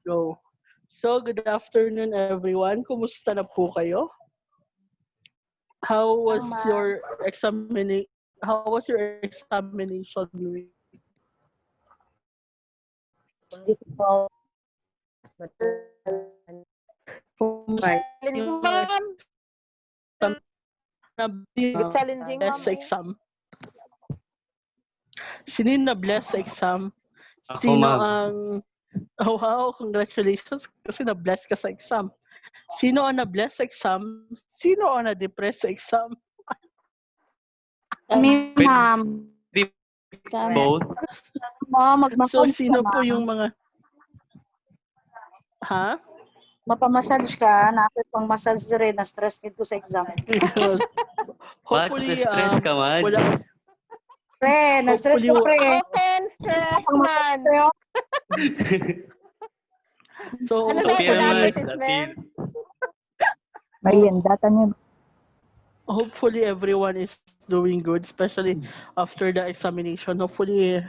Go. So, good afternoon, everyone. Kumusta na po kayo? How was your examination week? It's difficult, but Kumusta yung Challenging, ma'am. Challenging, ma'am. bless exam? Sino yung na-bless sa exam? Ako, Sino ma'am. ang... Oh, wow, congratulations kasi na-bless ka sa exam. Sino ang na-bless sa exam? Sino ang na-depress sa exam? kami, ma'am. Di Kami. both. Ma'am, So, magmassage sino ka, po ma'am. yung mga... Ha? Mapamassage ka, nakit pang massage rin, na-stress dito sa exam. Hopefully, Stress ka, man. wala... Pre, na-stress ka, Hopefully, pre. Open stress, Pang man. So, Ano Okay na naman, advertisement? Ayan, data niyo. hopefully everyone is doing good, especially after the examination. Hopefully,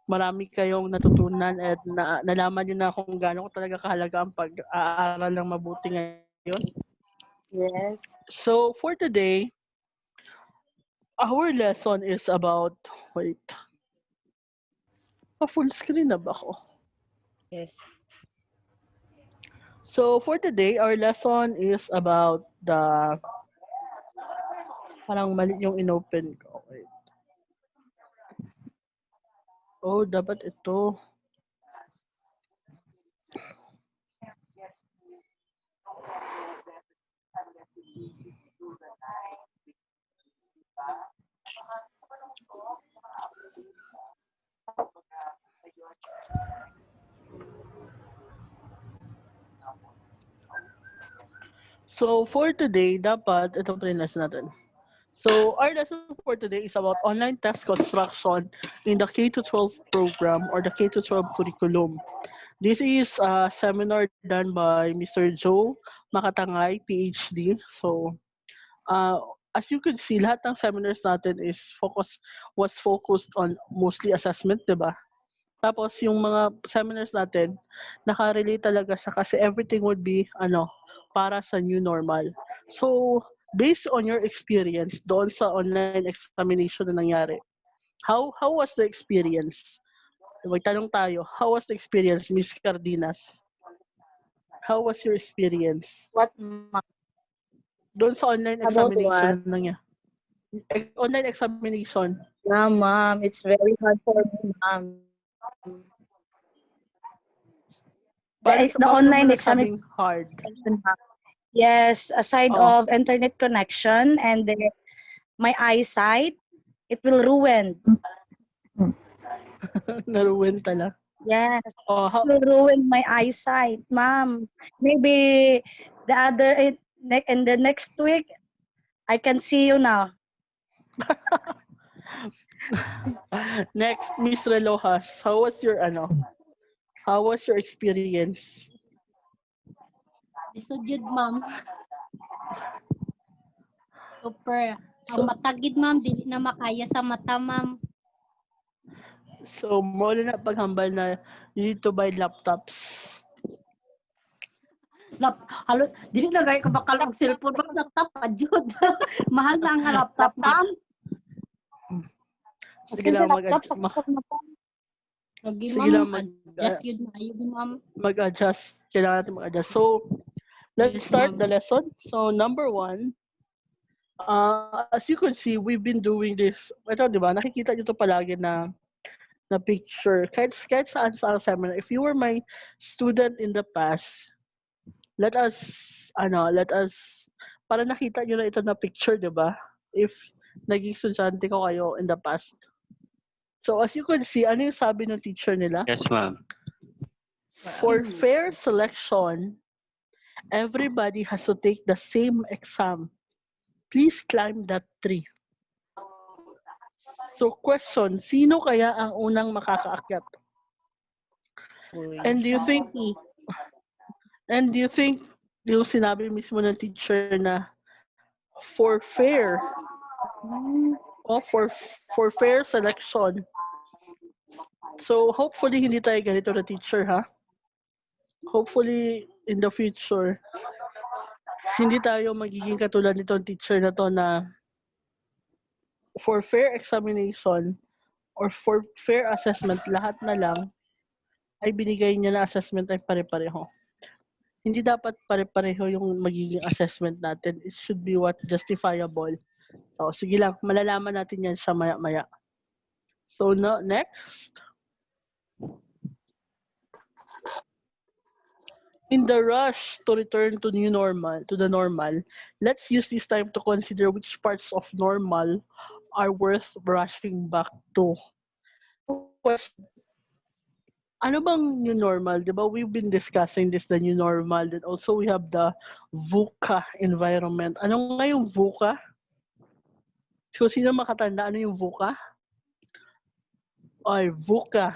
marami kayong natutunan at nalaman nyo na kung gaano talaga kahalaga ang pag-aaral ng mabuti ngayon. Yes. So, for today, our lesson is about, wait, full screen na ba ako? Yes. So, for today, our lesson is about the, parang mali yung inopen ko. Wait. Oh, dapat ito. So, for today, dapat, ito pa rin lesson natin. So, our lesson for today is about online test construction in the K-12 program or the K-12 curriculum. This is a seminar done by Mr. Joe Makatangay, PhD. So, as you could see, lahat ng seminars natin was focused on mostly assessment, di ba? Tapos, yung mga seminars natin, nakarelate talaga siya kasi everything would be, para sa new normal. So, based on your experience doon sa online examination na nangyari, how was the experience? Magtanong tayo, how was the experience, Miss Cardenas? How was your experience? What, ma'am? Doon sa online About examination na niya. Online examination. Yeah, ma'am, it's very hard for me, ma'am. The Paano online mo examination, nasabing hard? yes, aside Oh. of internet connection and my eyesight, it will ruin. Naruwin tala. Yes, Oh, it will ruin my eyesight, ma'am. Maybe in the next week, I can see you now. Next, Miss Relojas, how was your experience? Lisod yun, ma'am. Super. Ang matagid, ma'am. Dili na makaya sa mata, ma'am. So, mo na paghambal na you need to buy laptops. Halo, dili na gaya ka bakal og cellphone, ma'am. Laptop, adjud. Mahal na ang laptop, ma'am. Sige lang, Lagi, Sige lang, ma'am. Adjust yun na. Ayun, ma'am. mag-adjust. Kailangan natin mag-adjust. So, let's Yes, start ma'am. the lesson. So, number 1, as you can see, we've been doing this. Ito, di ba? Nakikita nyo ito palagi na picture. Kahit saan sa seminar. If you were my student in the past, let us, para nakita nyo na ito na picture, di ba? If naging estudyante ko kayo in the past. So, as you can see, ano yung sabi ng teacher nila? Yes, ma'am. For fair selection, everybody has to take the same exam. Please climb that tree. So, question, sino kaya ang unang makakaakyat? And do you think yung sinabi mismo ng teacher na for fair selection. So, hopefully, hindi tayo ganito na teacher, ha? hopefully in the future, hindi tayo magiging katulad nitong teacher na to na for fair examination or for fair assessment, lahat na lang ay binigay niya na assessment ay pare-pareho. Hindi dapat pare-pareho yung magiging assessment natin. It should be what justifiable. So, sige lang, malalaman natin yan siya maya-maya. So, no, next. In the rush to return to the normal, let's use this time to consider which parts of normal are worth rushing back to. Question, ano bang new normal? Di ba we've been discussing this, the new normal, and also we have the VUCA environment. Ano nga yung VUCA? So, sino makatanda? Ano yung VUCA? Ay, VUCA.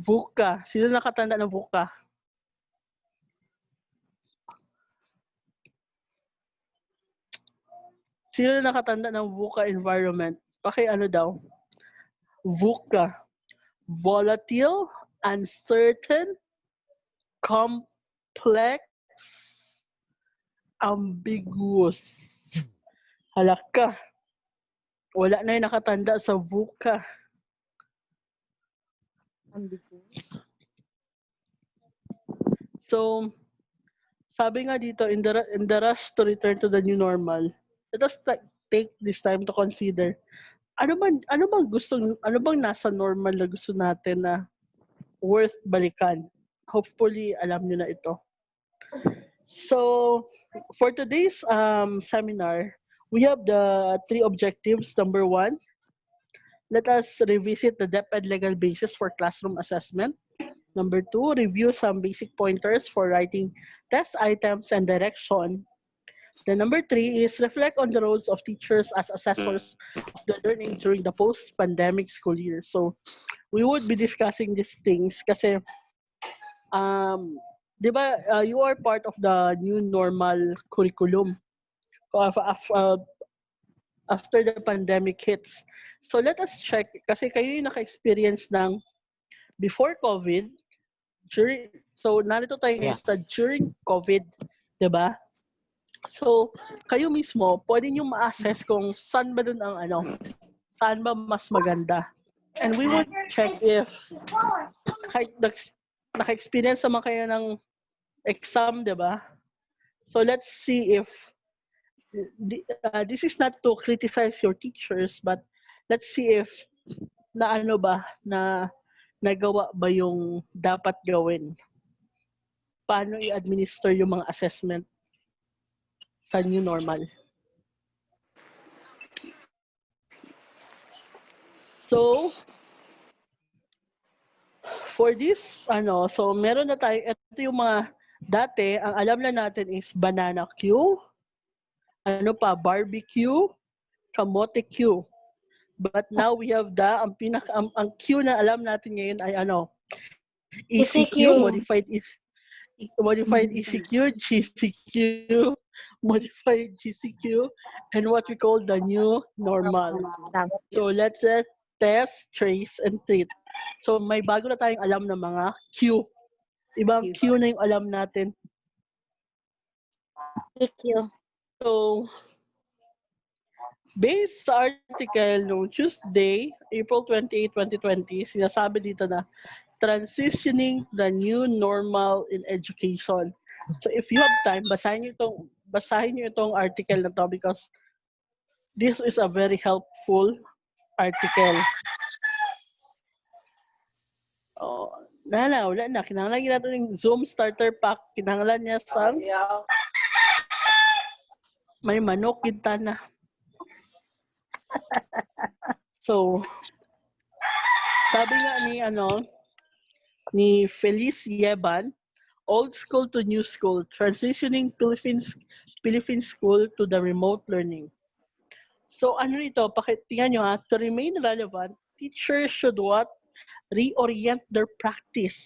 VUCA. Sino nakatanda ng VUCA? Sino nakatanda ng VUCA environment? Ano daw? VUCA. Volatile, uncertain, complex, ambiguous. Halaka. Wala na yung nakatanda sa VUCA. So, sabi nga dito, in the rush to return to the new normal, let us take this time to consider, ano bang nasa normal na gusto natin na worth balikan? Hopefully, alam niyo na ito. So, for today's seminar, we have the 3 objectives. Number 1, let us revisit the depth and legal basis for classroom assessment. Number 2, review some basic pointers for writing test items and direction. Then number 3 is reflect on the roles of teachers as assessors of the learning during the post-pandemic school year. So, we would be discussing these things kasi, di ba, you are part of the new normal curriculum after the pandemic hits. So, let us check, kasi kayo yung naka-experience ng before COVID, so narito tayo ngayon sa during COVID, di ba? So, kayo mismo, pwede nyo ma-assess kung saan ba dun ang saan ba mas maganda. And we would check if naka-experience naman kayo ng exam, di ba? So, let's see if this is not to criticize your teachers, but let's see if nagawa ba yung dapat gawin. Paano i-administer yung mga assessment sa new normal. So, for this, so meron na tayo, ito yung mga, dati, ang alam na natin is banana Q, barbecue, kamote Q. But now we have ang Q na alam natin ngayon ay ECQ, modified ECQ, GCQ, modified GCQ, and what we call the new normal. So let's test, trace, and treat. So may bago na tayong alam na mga Q. Ibang Q na yung alam natin. EQ. So, based sa article noong Tuesday, April 28, 2020, sinasabi dito na transitioning the new normal in education. So if you have time, basahin niyo itong article na to because this is a very helpful article. Oh, wala na. Kinahanglan natin yung Zoom starter pack. Kinahanglan niya sa may manok kita na. So, sabi nga ni Felice Yeban, old school to new school, transitioning Philippine school to the remote learning. So, ito, tingnan nyo to remain relevant, teachers should what? Reorient their practice,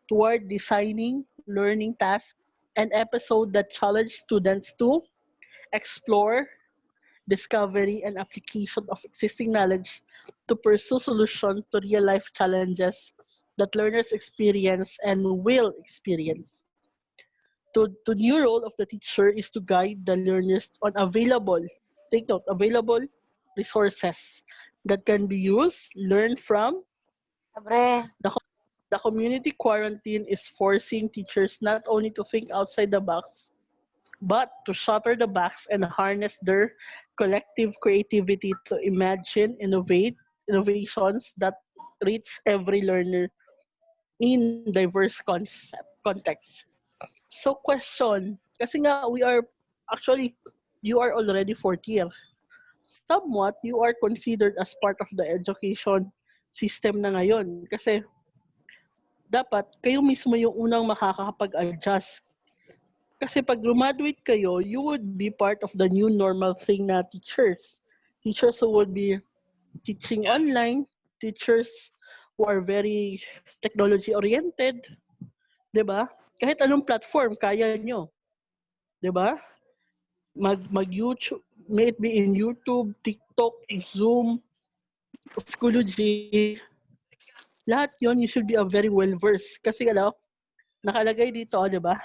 toward designing learning tasks and episode that challenge students to explore, discovery, and application of existing knowledge to pursue solutions to real-life challenges that learners experience and will experience. The new role of the teacher is to guide the learners on available, take note, available resources that can be used, learned from. Abre. The, the community quarantine is forcing teachers not only to think outside the box, but to shatter the box and harness their collective creativity to imagine, innovations that reach every learner in diverse contexts. So question, kasi nga we are actually you are already fourth year. Somewhat you are considered as part of the education system na ngayon kasi dapat kayo mismo yung unang makakapag-adjust. Kasi pag graduate kayo, you would be part of the new normal thing na teachers. Teachers who would be teaching online, teachers who are very technology oriented, 'di ba? Kahit anong platform kaya nyo, 'di ba? Mag YouTube, may it be in YouTube, TikTok, Zoom, Schoology, lahat 'yon you should be a very well versed kasi nakalagay dito, 'di ba?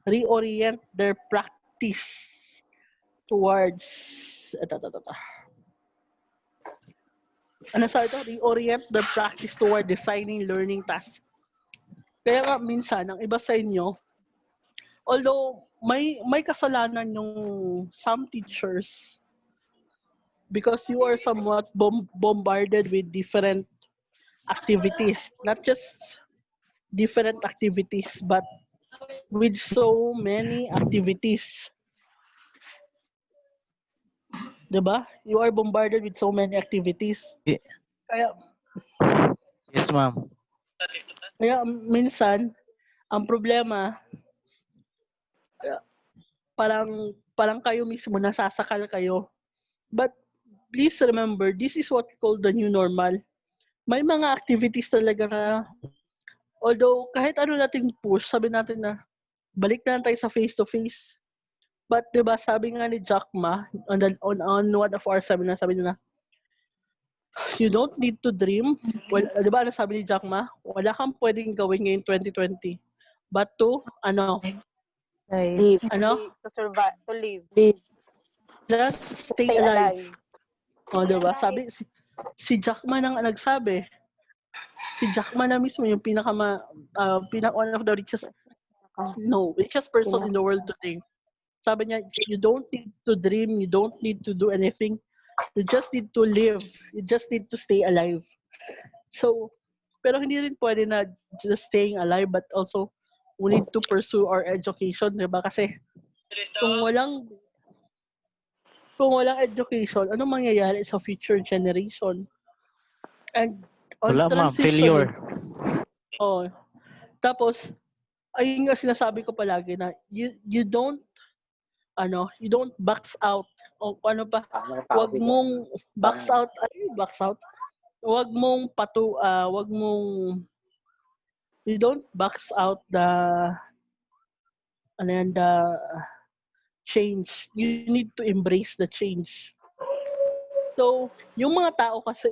Reorient their practice towards ito. Ano sa ito? Reorient their practice toward designing learning tasks. Kaya nga minsan ang iba sa inyo, although may kasalanan yung some teachers because you are somewhat bombarded with different activities, not just different activities but with so many activities. 'Di ba? You are bombarded with so many activities. Ye- Kaya Yes, ma'am. kaya minsan ang problema parang kayo mismo nasasakal kayo. But please remember, this is what we call the new normal. May mga activities talaga na although kahit ano nating push, sabi natin na balik na lang tayo sa face-to-face. But 'di ba sabi nga ni Jack Ma on one of our seminar, sabi niya na you don't need to dream. Well, 'di ba ano sabi ni Jack Ma? Wala kang pwedeng gawin ngayong 2020 but to Live. ano? To survive. To live. Just To stay stay alive. alive. O, 'di ba? Sabi si Jack Ma nang nagsabi. Si Jack Ma na mismo yung one of the richest person in the world today. Sabi niya, you don't need to dream, you don't need to do anything. You just need to live. You just need to stay alive. So, pero hindi rin pwede na just staying alive but also we need to pursue our education, 'di ba? Kasi kung walang kung walang education, ano mangyayari sa future generation? And on Wala, ma'am. transition, Failure. oh, tapos ayun nga sinasabi ko palagi na you don't box out o ano pa, wag mong box out, box out? Wag mong you don't box out the change. You need to embrace the change. So, yung mga tao kasi,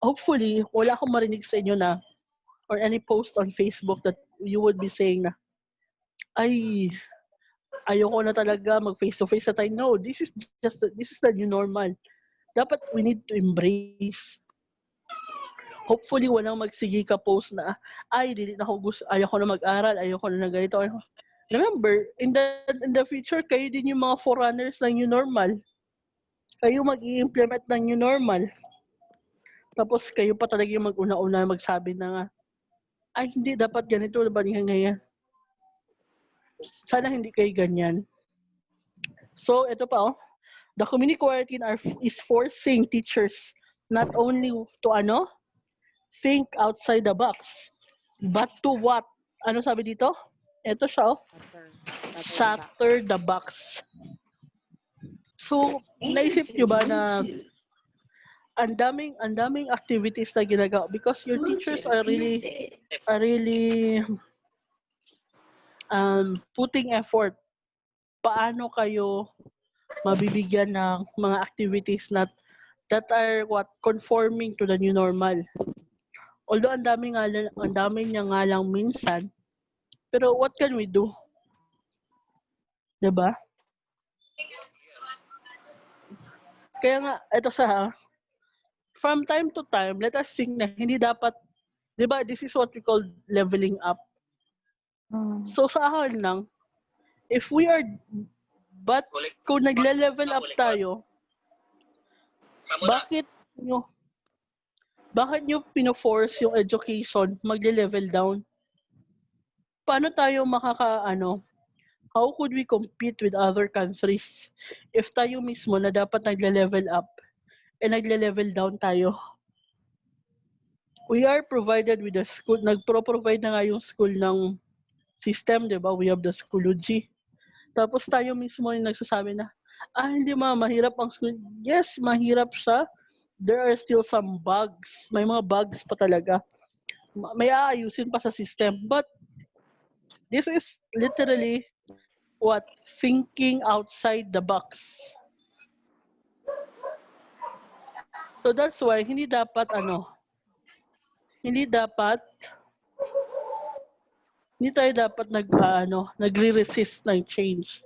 hopefully, wala akong marinig sa inyo na, or any post on Facebook that you would be saying na, ay, ayoko na talaga mag face to face na tayo. No, this is the new normal. Dapat we need to embrace. Hopefully walang magsigi ka post na ay dili na ako gusto, ayoko na mag-aral, ayoko na ganito. Remember, in the future kayo din yung mga forerunners ng new normal. Kayo mag-i-implement ng new normal. Tapos kayo pa talaga yung mag-una-una magsabi na nga, ay hindi dapat ganito ba ngayon. Sana hindi kayo ganyan. So, ito pa the community quarantine is forcing teachers not only to think outside the box, but to what? Ano sabi dito? Ito siya shatter the box. So, naisip nyo ba na ang daming activities na ginagawa because your teachers are really putting effort. Paano kayo mabibigyan ng mga activities that are conforming to the new normal. Although ang dami niya nga lang minsan, pero what can we do? 'Di ba? Kaya nga, ito siya ha, from time to time, let us think na hindi dapat, 'di ba, this is what we call leveling up. So sa akin lang, if we are, but kung nagle-level up tayo, bakit nyo, bakit nyo pino-force yung education magle-level down? Paano tayo how could we compete with other countries if tayo mismo na dapat nagle-level up nagle-level down tayo? We are provided with a school, nagpro-provide na nga yung school ng system, di ba? We have the Schoology. Tapos tayo mismo yung nagsasabi na, hindi mahirap ang school. Yes, mahirap siya. There are still some bugs. May mga bugs pa talaga. May aayusin pa sa system. But this is literally what? Thinking outside the box. So that's why hindi tayo dapat nagre-resist ng change.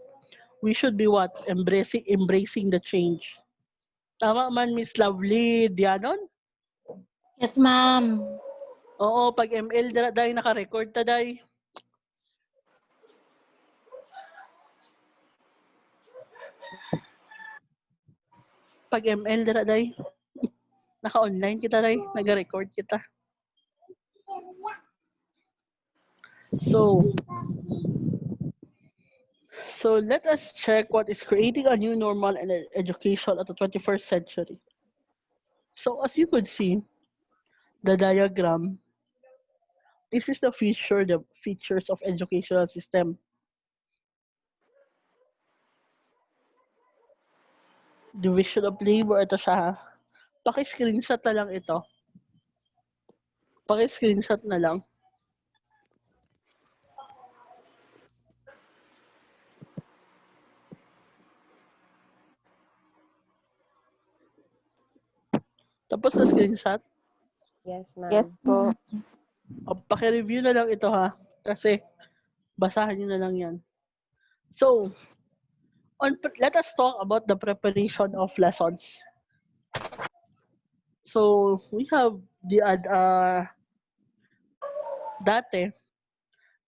We should be what? Embracing the change. Tama man, Miss Lovely Dianon? Yes, ma'am. Oo, pag ML dahil naka-record ta dahil. Pag ML dahil. Naka-online kita dahil. Nag-record kita. So let us check what is creating a new normal in education at the 21st century. So as you could see, the diagram, this is the features of educational system. Division of labor, ito siya. Paki-screenshot na lang ito. Paki-screenshot na lang. Tapos na screenshot. Yes, ma'am. Yes po. Paki-review na lang ito ha. Kasi basahin nyo na lang yan. So, let us talk about the preparation of lessons. So, we have dati,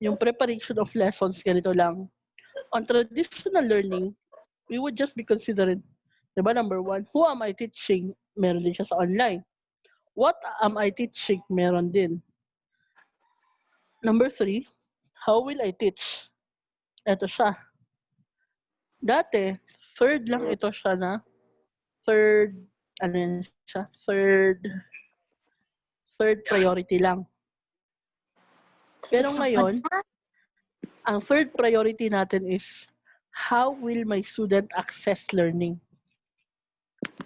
yung preparation of lessons, ganito lang. On traditional learning, we would just be considering, diba, number one, who am I teaching? Meron din siya sa online. What am I teaching? Meron din. Number three, how will I teach? Ito siya. Dati, third lang ito siya na, third priority lang. Pero ngayon, ang third priority natin is, how will my student access learning?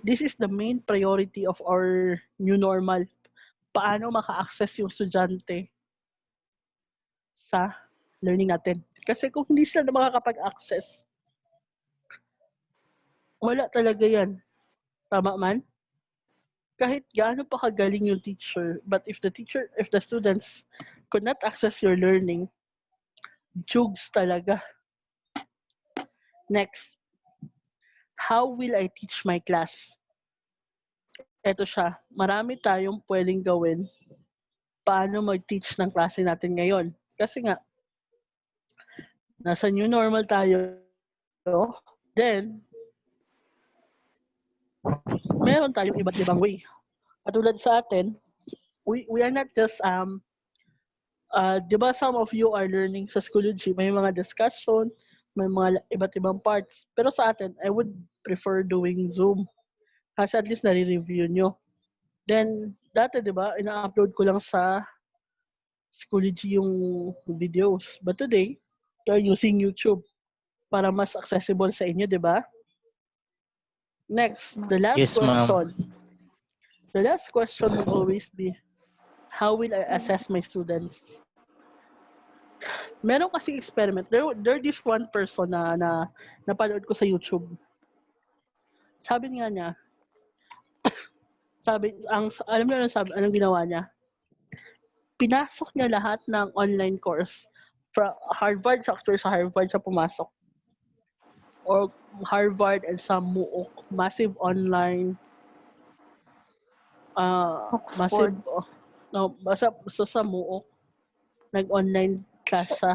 This is the main priority of our new normal. Paano maka-access yung estudyante sa learning natin? Kasi kung hindi sila na makakapag-access, wala talaga yan. Tama man? Kahit gaano pa kagaling yung teacher, but if the students could not access your learning, jugs talaga. Next, how will I teach my class? Ito siya, marami tayong pwedeng gawin paano mag-teach ng klase natin ngayon. Kasi nga, nasa new normal tayo, then, meron tayong iba't ibang way. Katulad sa atin, we are not just, di ba some of you are learning sa Schoology, may mga discussion, may mga iba't ibang parts. Pero sa atin, I would prefer doing Zoom. Kasi at least nare-review nyo. Then, dati, di ba, ina-upload ko lang sa Schoology yung videos. But today, you're using YouTube para mas accessible sa inyo, di ba? Next, the last Yes, ma'am. question. The last question will always be, how will I assess my students? Meron kasi experiment. There this one person na napanood ko sa YouTube. Sabi nga niya, alam niyo anong ginawa niya? pinasok niya lahat ng online course. Harvard, actually sa Harvard siya pumasok. Or Harvard and some MOOC, massive online, massive, Oxford. no, basta sa MOOC, nag-online class siya.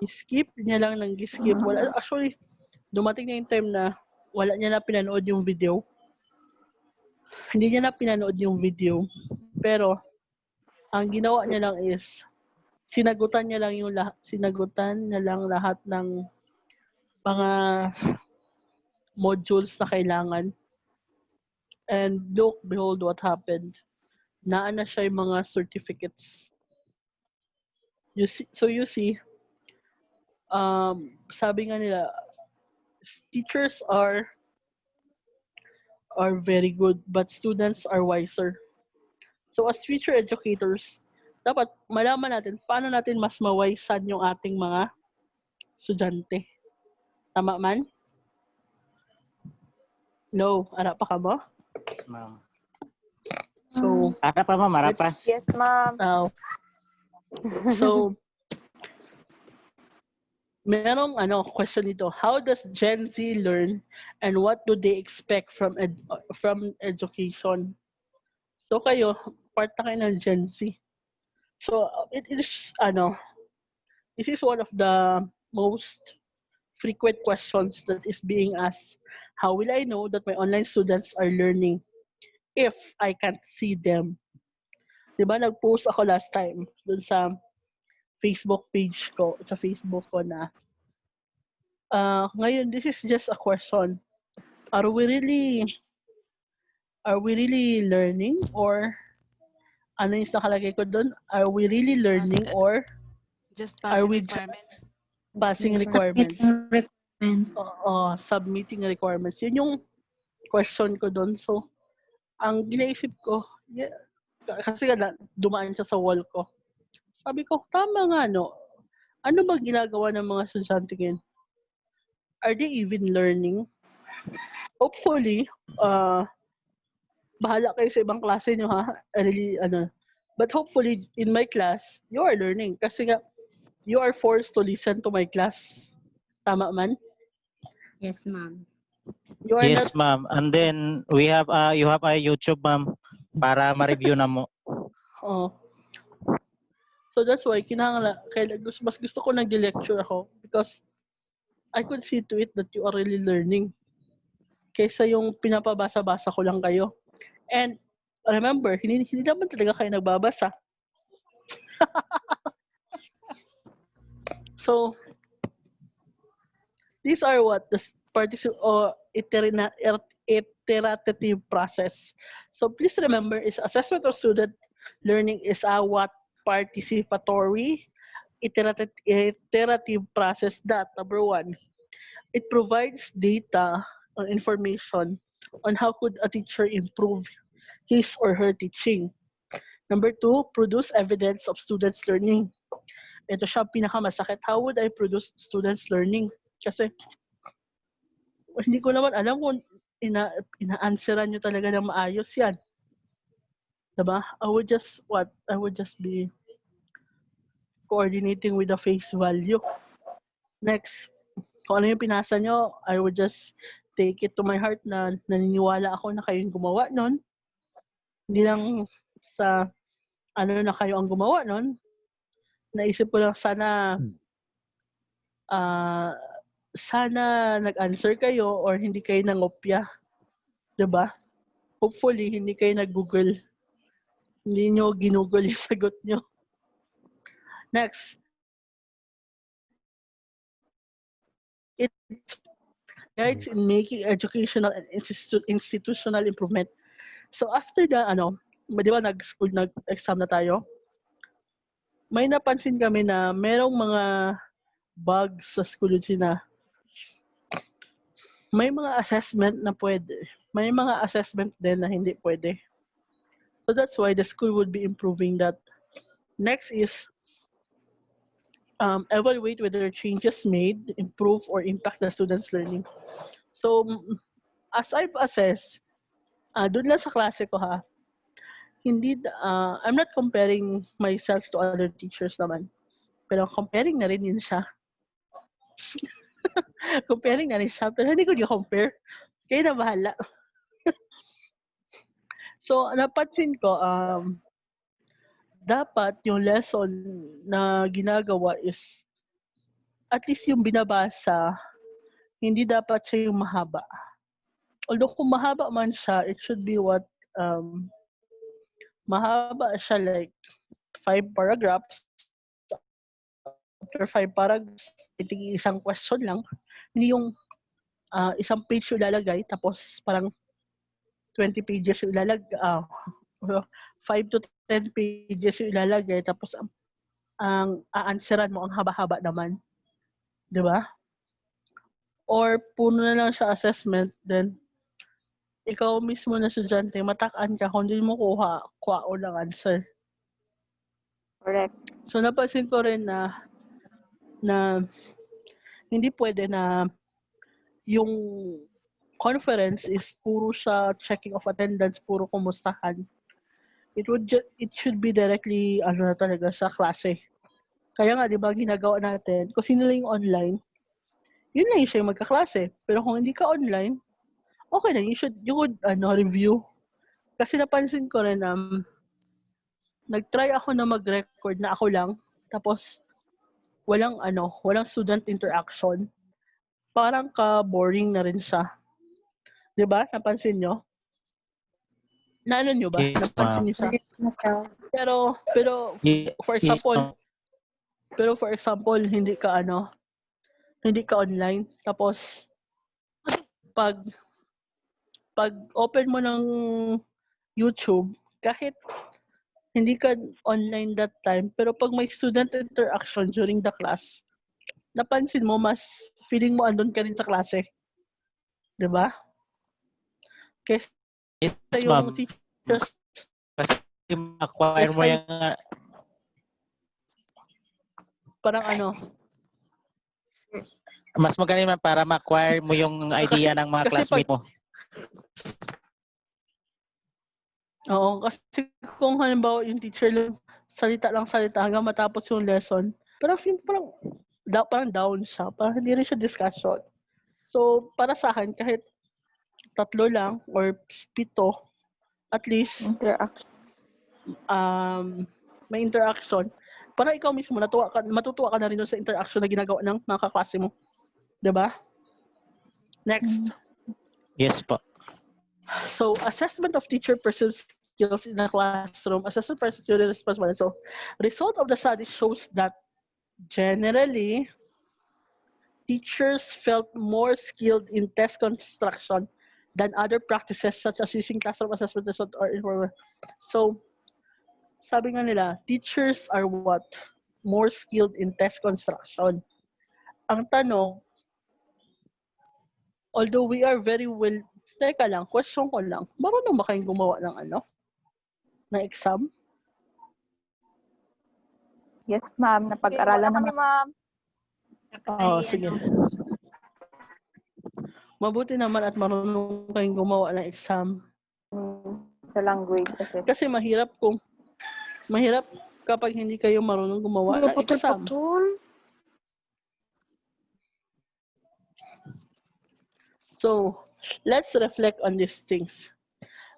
Skip niya lang ng skip. Wala, actually, dumating na yung time na wala niya na pinanood yung video. Hindi niya na pinanood yung video. Pero, ang ginawa niya lang is, sinagutan niya lang lahat ng mga modules na kailangan. And look, behold what happened. Naana siya yung mga certificates. You see, sabi nga nila, teachers are very good, but students are wiser. So as future educators, dapat malaman natin paano natin mas mawaisan yung ating mga estudyante. Tama man? No, ara pa ka mo? Yes, ma'am. So, Ara pa, ma'am. Ara pa. Yes, ma'am. so merong question dito. How does Gen Z learn and what do they expect from education? So kayo, part na kayo ng Gen Z. So it is this is one of the most frequent questions that is being asked. How will I know that my online students are learning if I can't see them? 'Di ba nag-post ako last time dun sa Facebook page ko, sa Facebook ko na ngayon this is just a question. Are we really learning, or ano yung nakalagay ko doon? Are we really learning, or Just are passing we requirements. passing requirements? Submitting requirements. Submitting requirements. Yun yung question ko doon. So, ang ginaisip ko, kasi dumaan siya sa wall ko. Sabi ko, tama nga, no? Ano ba ginagawa ng mga estudyante ngayon? Are they even learning? Hopefully, bahala kayo sa ibang klase nyo, ha? But hopefully, in my class, you are learning. Kasi nga, you are forced to listen to my class. Tama man? Yes, ma'am. You are Yes, not, ma'am. And then, you have a YouTube, ma'am, para ma-review na mo. oh. So that's why, mas gusto ko nag-lecture ako because I could see to it that you are really learning kaysa yung pinapabasa-basa ko lang kayo. And remember, hindi naman talaga kayo nagbabasa. So, these are what the iterative process. So please remember, is assessment of student learning is a what participatory iterative process that number one, it provides data or information on how could a teacher improve his or her teaching. Number two, produce evidence of students learning. Ito siya pinakamasakit. How would I produce students learning? Kasi hindi ko naman alam kung ina-answeran nyo talaga ng maayos yan. Diba? I would just be coordinating with the face value. Next, kung ano yung pinasa nyo, I would just take it to my heart na naniniwala ako na kayo yung gumawa nun. Hindi lang sa na kayo ang gumawa nun. Naisip ko lang sana nag-answer kayo or hindi kayo nangopya. Diba? Hopefully, hindi kayo nag-Google. Hindi nyo ginugol yung sagot nyo. Next. It guides in making educational and institutional improvement. So after the, di ba nag-exam na tayo? May napansin kami na merong mga bugs sa school na may mga assessment na pwede. May mga assessment din na hindi pwede. So that's why the school would be improving that. Next is evaluate whether changes made improve or impact the students' learning. So as I've assessed, doon lang sa klase ko ha, I'm not comparing myself to other teachers naman. Pero comparing na rin yun siya. Comparing na rin siya. Pero hindi ko i-compare. Kayo na bahala. So, napansin ko, dapat yung lesson na ginagawa is at least yung binabasa, hindi dapat siya yung mahaba. Although kung mahaba man siya, it should be mahaba siya like 5 paragraphs. After 5 paragraphs, itigil isang question lang. Hindi yung isang page yung ilalagay, tapos parang 20 pages yung ilalagay, 5 to 10 pages yung ilalagay, tapos ang aansweran mo ang haba-haba naman. Di ba? Or puno na lang siya assessment, then ikaw mismo na estudyante, matak-an ka kung hindi mo kuha o lang answer. Correct. So napansin ko rin na hindi pwede na yung conference is puro siya checking of attendance, puro kumustahan. It should be directly na talaga sa klase. Kaya nga 'di ba ginagawa natin, kung sino lang yung online, yun lang yung siya yung magkaklase. Pero kung hindi ka online, okay na, you could review. Kasi napansin ko rin nag-try ako na mag-record na ako lang, tapos walang student interaction. Parang ka-boring na rin siya. 'Di ba? Napansin nyo? Naano nyo ba? Yes, Napansin ma'am. nyo siya? Myself. Pero for Yes, example, ma'am. hindi ka online, tapos pag open mo ng YouTube, kahit hindi ka online that time, pero pag may student interaction during the class, napansin mo, mas feeling mo andun ka rin sa klase. 'Di ba? Kaysa Yes, yung ma'am. teachers, Kasi acquire mo kaysa yung parang mas magaling man para ma-acquire mo yung idea ng mga kasi classmate mo. kasi kung halimbawa yung teacher lang salita hanggang matapos yung lesson, parang down siya, parang hindi rin siya discussion. So, para sa akin, kahit 3 lang or 7, at least Interaction. may interaction. Para ikaw mismo matutuwa ka na rin sa interaction na ginagawa ng mga kaklase mo. 'Di ba? Next. Yes po. So, assessment of teacher perceived skills in the classroom, assessment per student responsibility. So, result of the study shows that generally, teachers felt more skilled in test construction than other practices such as using classroom assessment result or informal. So, sabi nga nila, teachers are what? More skilled in test construction. Ang tanong, although we are very well, teka lang, question ko lang, marunong ba kayong gumawa ng na exam? Yes, ma'am. Napag-aralan naman. ma'am. Sige. Mabuti naman at marunong kayong gumawa ng exam. Sa language assessment. Kasi mahirap kapag hindi kayo marunong gumawa ng exam. Putol-putol. So, let's reflect on these things.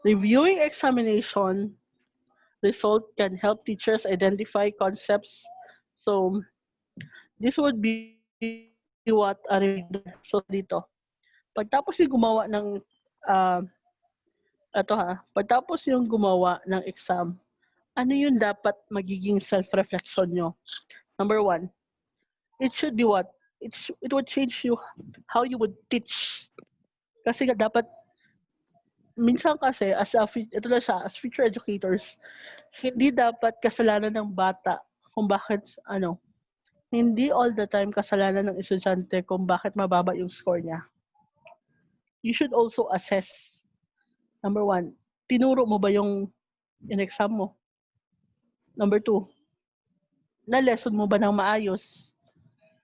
Reviewing examination result can help teachers identify concepts. So, this would be what a review. So, dito. Pagtapos yung gumawa ng pagtapos yung gumawa ng exam, ano yung dapat magiging self-reflection nyo? Number 1, it should be what? It would change you how you would teach. Kasi dapat minsan kasi as future educators, hindi dapat kasalanan ng bata kung bakit hindi all the time kasalanan ng estudyante kung bakit mababa yung score niya. You should also assess. Number 1, tinuro mo ba yung in-exam mo? Number 2, na-lesson mo ba ng maayos?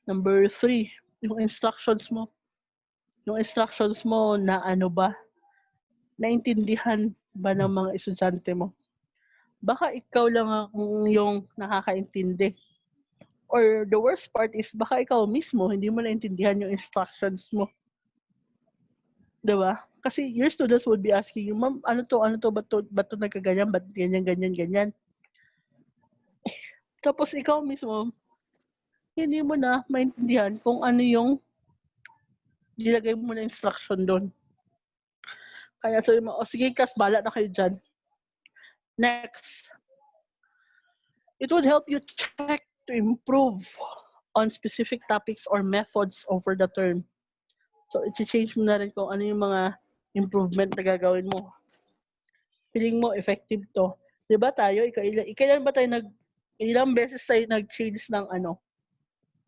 Number 3, yung instructions mo. Yung instructions mo na ba? Naintindihan ba ng mga estudyante mo? baka ikaw lang ang yung nakakaintindi. Or the worst part is baka ikaw mismo hindi mo naintindihan yung instructions mo, 'di ba? Kasi your students would be asking you, "Ma'am, ano to, ba't to nagkaganyan, ba't ganyan, ganyan, ganyan?" Tapos ikaw mismo, hindi mo na maintindihan kung ano yung nilagay mo na instruction doon. Kaya sabi mo, o sige kas, bala na kayo dyan. Next, it would help you check to improve on specific topics or methods over the term. So, i-change mo na rin kung ano yung mga improvement na gagawin mo. Feeling mo effective to. 'Di ba tayo, ikailan ba tayo ilang beses tayo nag-change ng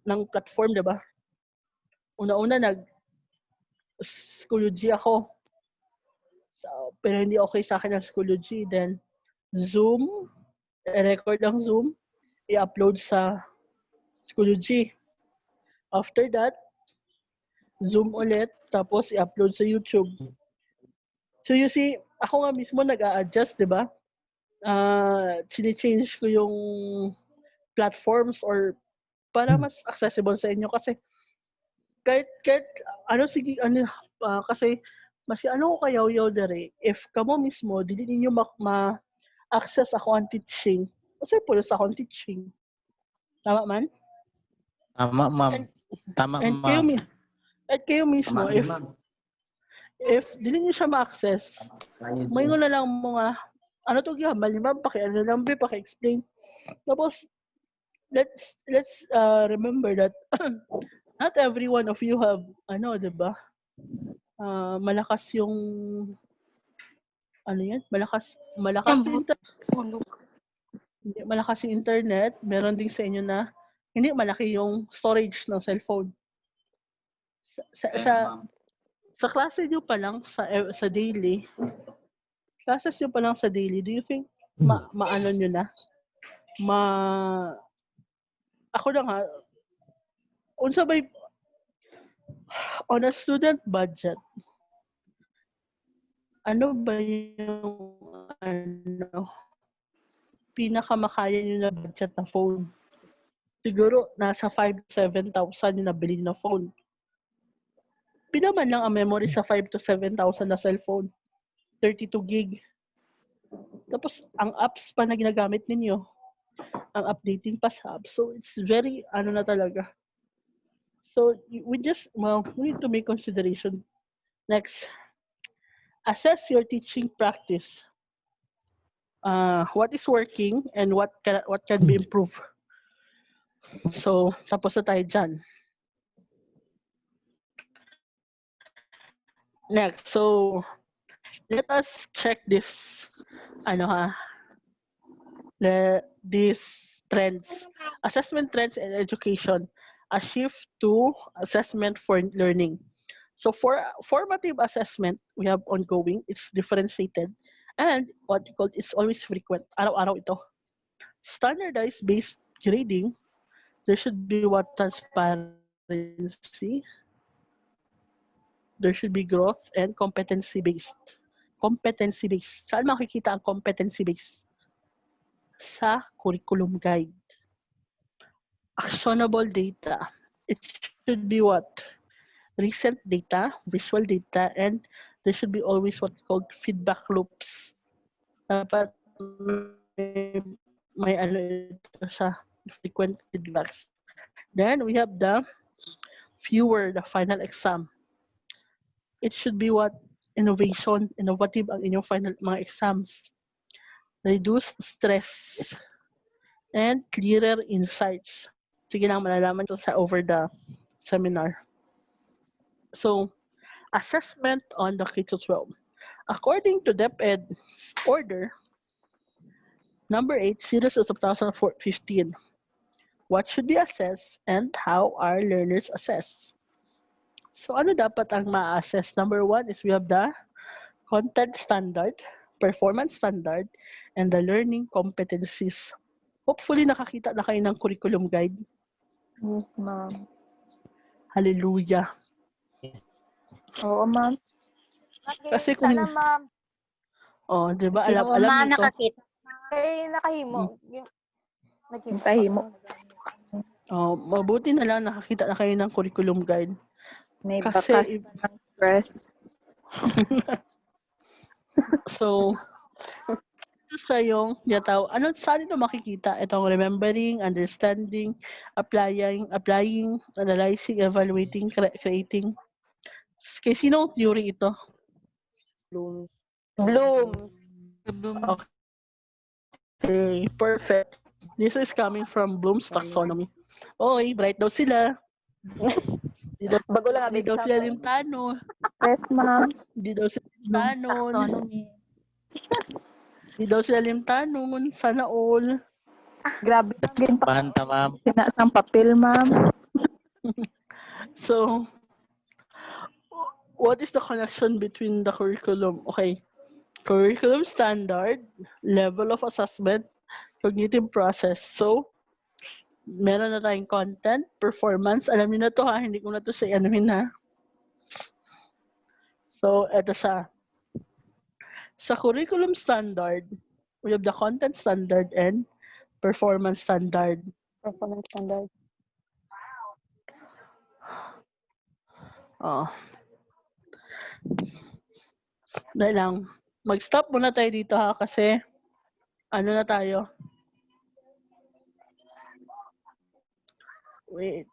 ng platform, 'di ba? Una-una Schoology ako. So, pero hindi okay sa akin ang Schoology. Then, Zoom, record ang Zoom, i-upload sa Schoology. After that, Zoom ulit, tapos i-upload sa YouTube. So you see, ako nga mismo nag-a-adjust, di ba? Chine-change ko yung platforms or para mas accessible sa inyo kasi kahit sige kasi mas ano ko kayaw dere if kamo mismo dili ninyo ma-access ako ang teaching kasi pulos ako ang teaching tama man Tama, ma'am. and, Tama, and ma'am. kayo mismo if dili niyo siya ma-access may na lang mga ano to gyud malimam ano lang paki-explain tapos let's remember that not every one of you have diba malakas yung yan malakas yung malakas yung internet meron din sa inyo na hindi malaki yung storage ng cellphone sa klase niyo pa lang sa daily classes niyo pa lang sa daily do you think maano niyo na ako lang ha unsa bay on a student budget ano ba yung pinakamakaya nyo na budget na phone? Siguro nasa 5 to 7,000 yung nabili na phone. Pinaman lang ang memory sa 5 to 7,000 na cellphone. 32 gig. Tapos ang apps pa na ginagamit ninyo, ang updating pa sa apps. So it's very na talaga. So we need to make consideration. Next, assess your teaching practice. What is working and what can be improved. So, tapos na tayo dyan. Next, so let us check this these trends. Assessment trends in education. A shift to assessment for learning. So for formative assessment, we have ongoing, it's differentiated, and what you call it's always frequent. Araw-araw ito. Standardized based grading, there should be what transparency, there should be growth and competency based. Competency based. Saan makikita ang competency based? Sa curriculum guide. Actionable data. It should be what? Recent data, visual data, and there should be always what called feedback loops. Dapat may ito siya, frequent feedbacks. Then we have the final exam. It should be what? Innovative ang inyong final mga exams. Reduce stress and clearer insights. Sige lang, malalaman ito sa over the seminar. So, assessment on the K-12. According to DepEd order number 8, series of 2015, what should be assessed and how are learners assessed? So, ano dapat ang ma-assess? Number 1 is we have the content standard, performance standard, and the learning competencies. Hopefully, nakakita na kayo ng curriculum guide. Yes, ma'am. Hallelujah. Oo, ma'am. Kasi kung ma'am. di ba? Oo, Alam ma'am, nito. nakakita, ma'am. Kay nakahimo. Nakahimo. Oh, mabuti na lang nakakita na kayo ng curriculum guide. May Kasi bakas if- ng stress. So, ito sa yung yataw, ano saan ito makikita? Itong remembering, understanding, applying, analyzing, evaluating, creating. Kay sino ang theory ito? Bloom. Okay, perfect. This is coming from Bloom's taxonomy. Oy, bright daw sila. Di daw, Bago lang di daw sila limtano. Yes, ma'am. Di daw sila Bloom limtanon. taxonomy. Di daw sila limtanon. Sana all. Grabe lang din pa. Banta, ma'am. Sinasang papel, ma'am. So, what is the connection between the curriculum? Okay. Curriculum standard, level of assessment, cognitive process. So, meron na tayong content, performance. Alam niyo na to ha, hindi ko na to sa anuhin ha. So, eto siya. Sa curriculum standard, we have the content standard and performance standard. Performance standard. Oh. Dahil lang, mag-stop muna tayo dito ha kasi ano na tayo? Wait.